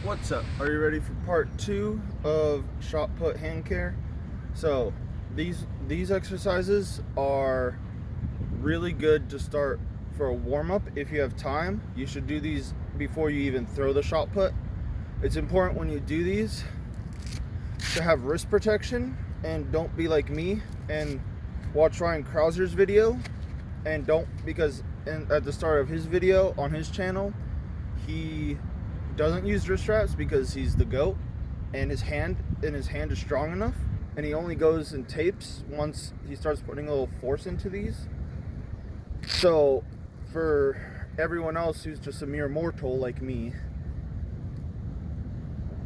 What's up? Are you ready for part 2 of shot put hand care? So these exercises are really good to start for a warm-up. If you have time, you should do these before you even throw the shot put. It's important when you do these to have wrist protection, and don't be like me and watch Ryan Krauser's video, and don't, because at the start of his video on his channel, he doesn't use wrist straps because he's the GOAT, and his hand is strong enough, and he only goes and tapes once he starts putting a little force into these. So for everyone else who's just a mere mortal like me,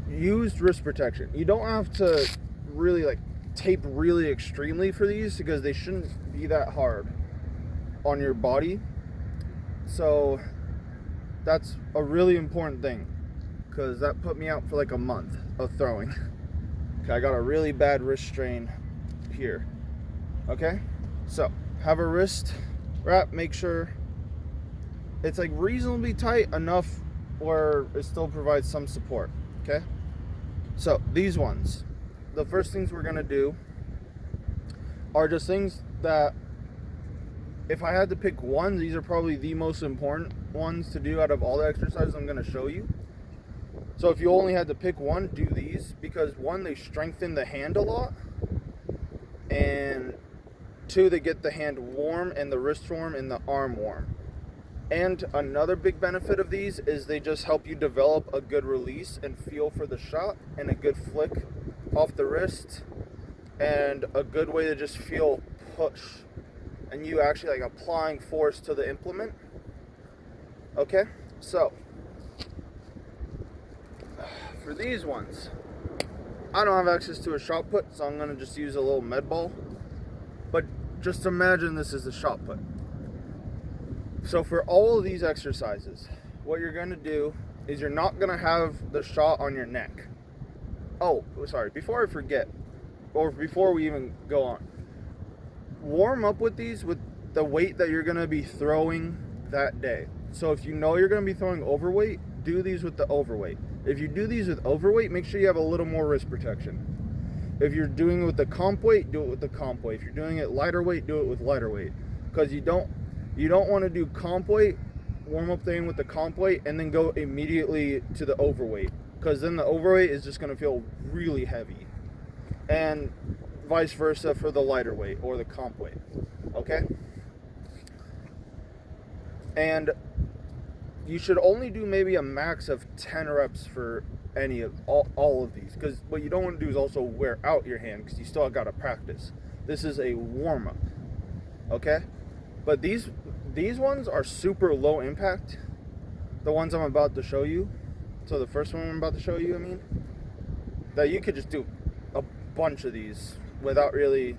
use wrist protection. You don't have to really tape really extremely for these, because they shouldn't be that hard on your body. So that's a really important thing, because that put me out for like a month of throwing. Okay, I got a really bad wrist strain here. Okay, so have a wrist wrap. Make sure it's like reasonably tight enough where it still provides some support. Okay, so these ones, the first things we're gonna do are just things that, if I had to pick one, these are probably the most important ones to do out of all the exercises I'm going to show you. So if you only had to pick one, do these, because one, they strengthen the hand a lot, and two, they get the hand warm and the wrist warm and the arm warm. And another big benefit of these is they just help you develop a good release and feel for the shot, and a good flick off the wrist, and a good way to just feel push, and you actually like applying force to the implement. Okay, so for these ones, I don't have access to a shot put, so I'm gonna just use a little med ball. But just imagine this is a shot put. So for all of these exercises, what you're gonna do is you're not gonna have the shot on your neck. Oh, sorry, before I forget, or before we even go on, warm up with these with the weight that you're going to be throwing that day. So if you know you're going to be throwing overweight, do these with the overweight. If you do these with overweight, make sure you have a little more wrist protection. If you're doing it with the comp weight, do it with the comp weight. If you're doing it lighter weight, do it with lighter weight. Because you don't want to do comp weight, warm up thing with the comp weight, and then go immediately to the overweight, because then the overweight is just going to feel really heavy. And vice versa for the lighter weight or the comp weight. Okay, and you should only do maybe a max of 10 reps for any of all of these, because what you don't want to do is also wear out your hand, because you still got to practice. This is a warm-up. Okay, but these ones are super low impact, the ones I'm about to show you. So the first one I'm about to show you, that you could just do a bunch of these without really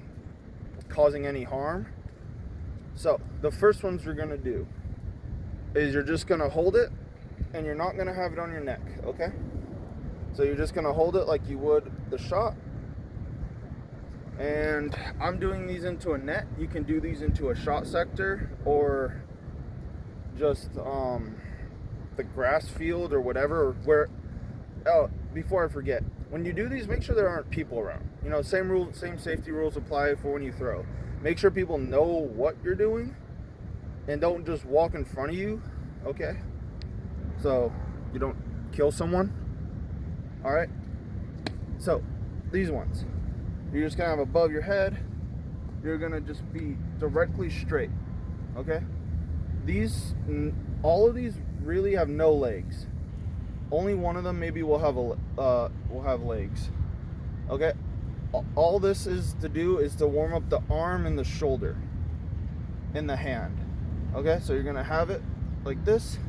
causing any harm. So the first ones we're gonna do is you're just gonna hold it, and you're not gonna have it on your neck. Okay, so you're just gonna hold it like you would the shot. And I'm doing these into a net. You can do these into a shot sector, or just the grass field or whatever. Before I forget, when you do these, make sure there aren't people around. Same safety rules apply for when you throw. Make sure people know what you're doing, and don't just walk in front of you, okay? So you don't kill someone. All right, so these ones, you're just gonna have above your head. You're gonna just be directly straight, okay? All of these really have no legs. Only one of them maybe will have legs. Okay, all this is to do is to warm up the arm and the shoulder and the hand. Okay, so you're gonna have it like this,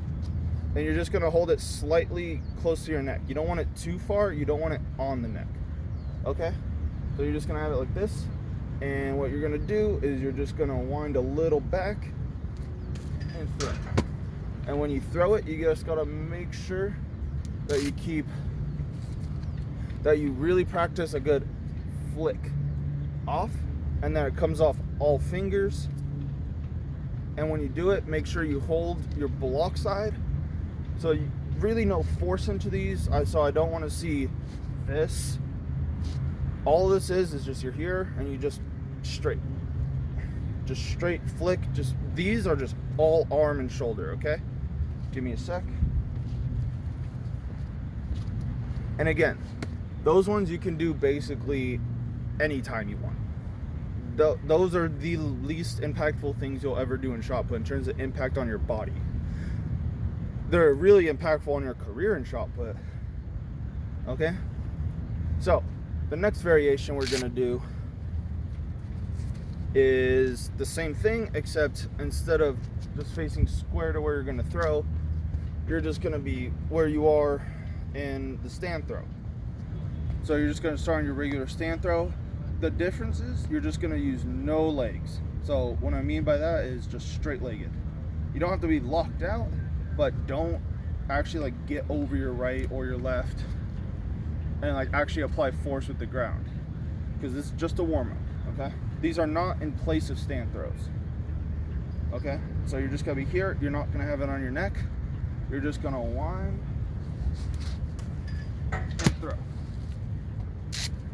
and you're just gonna hold it slightly close to your neck. You don't want it too far, you don't want it on the neck. Okay, so you're just gonna have it like this, and what you're gonna do is you're just gonna wind a little back and throw. And when you throw it, you just gotta make sure that you really practice a good flick off, and then it comes off all fingers. And when you do it, make sure you hold your block side. So really no force into these, so I don't want to see this. All this is just you're here and you just straight flick. These are just all arm and shoulder, okay? Give me a sec. And again, those ones you can do basically anytime you want. Those are the least impactful things you'll ever do in shot put in terms of impact on your body. They're really impactful on your career in shot put. Okay? So, the next variation we're going to do is the same thing, except instead of just facing square to where you're going to throw, you're just going to be where you are in the stand throw. So you're just going to start on your regular stand throw. The difference is you're just going to use no legs. So what I mean by that is just straight legged. You don't have to be locked out, but don't actually like get over your right or your left and like actually apply force with the ground, because this is just a warm-up. Okay, these are not in place of stand throws. Okay, so you're just gonna be here. You're not gonna have it on your neck. You're just gonna wind and throw.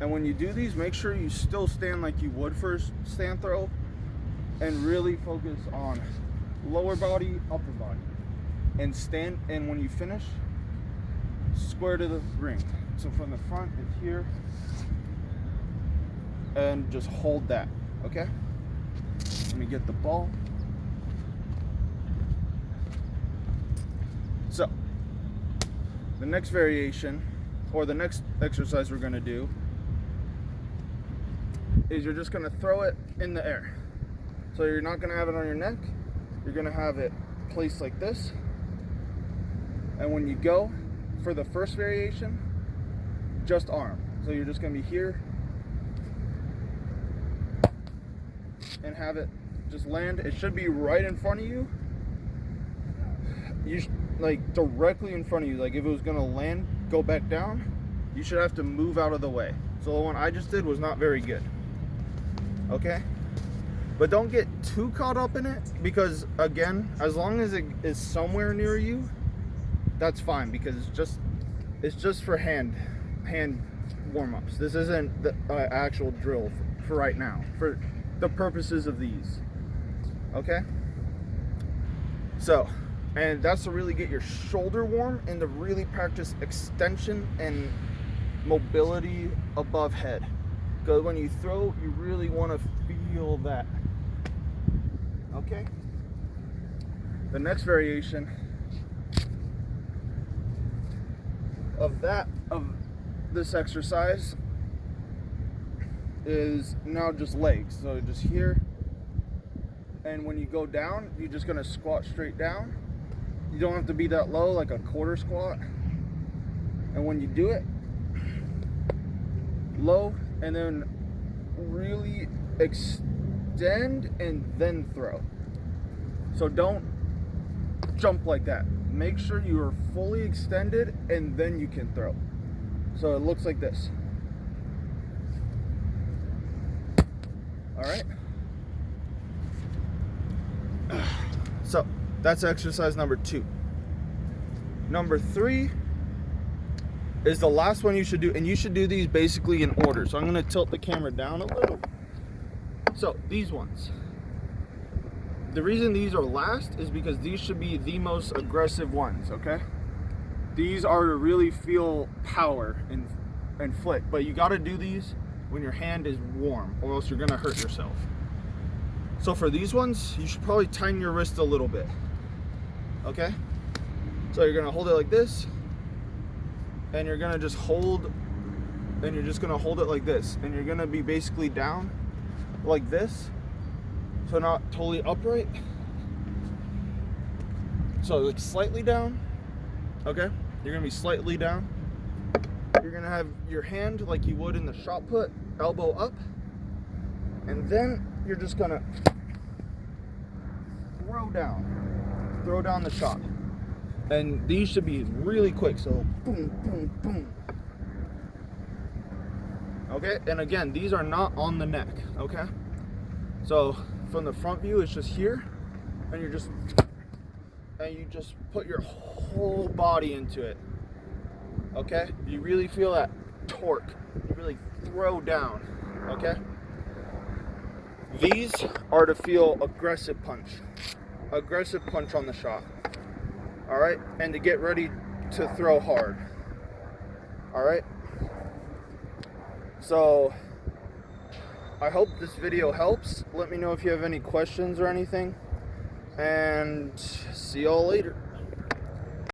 And when you do these, make sure you still stand like you would for a stand throw, and really focus on lower body, upper body, and stand. And when you finish, square to the ring. So from the front, it's here, and just hold that. Okay. Let me get the ball. So the next variation, or the next exercise we're going to do, is you're just going to throw it in the air. So you're not going to have it on your neck. You're going to have it placed like this. And when you go for the first variation, just arm. So you're just going to be here and have it just land. It should be right in front of you. Like directly in front of you. Like if it was going to land, go back down, you should have to move out of the way. So the one I just did was not very good. Okay? But don't get too caught up in it, because again, as long as it is somewhere near you, that's fine, because it's just for hand warm-ups. This isn't the actual drill for right now, for the purposes of these. Okay? So, and that's to really get your shoulder warm and to really practice extension and mobility above head. Because when you throw, you really want to feel that. Okay? The next variation of this exercise is now just legs. So just here, and when you go down, you're just going to squat straight down. You don't have to be that low, like a quarter squat. And when you do it, low, and then really extend and then throw. So don't jump like that. Make sure you are fully extended and then you can throw. So it looks like this. All right. So that's exercise number 2. Number 3 is the last one you should do, and you should do these basically in order. So I'm going to tilt the camera down a little. So these ones. The reason these are last is because these should be the most aggressive ones, okay? These are to really feel power and flick, but you got to do these when your hand is warm, or else you're going to hurt yourself. So for these ones, you should probably tighten your wrist a little bit, okay? So you're going to hold it like this, and you're going to just hold, and you're just going to hold it like this, and you're going to be basically down like this. So not totally upright. So like slightly down. Okay? You're gonna be slightly down. You're gonna have your hand like you would in the shot put, elbow up. And then you're just gonna throw down the shot. And these should be really quick. So boom, boom, boom. Okay? And again, these are not on the neck. Okay? So from the front view, it's just here, and you're just, and you just put your whole body into it. Okay? You really feel that torque. You really throw down. Okay? These are to feel aggressive punch. Aggressive punch on the shot. Alright? And to get ready to throw hard. Alright? So, I hope this video helps. Let me know if you have any questions or anything. And see y'all later.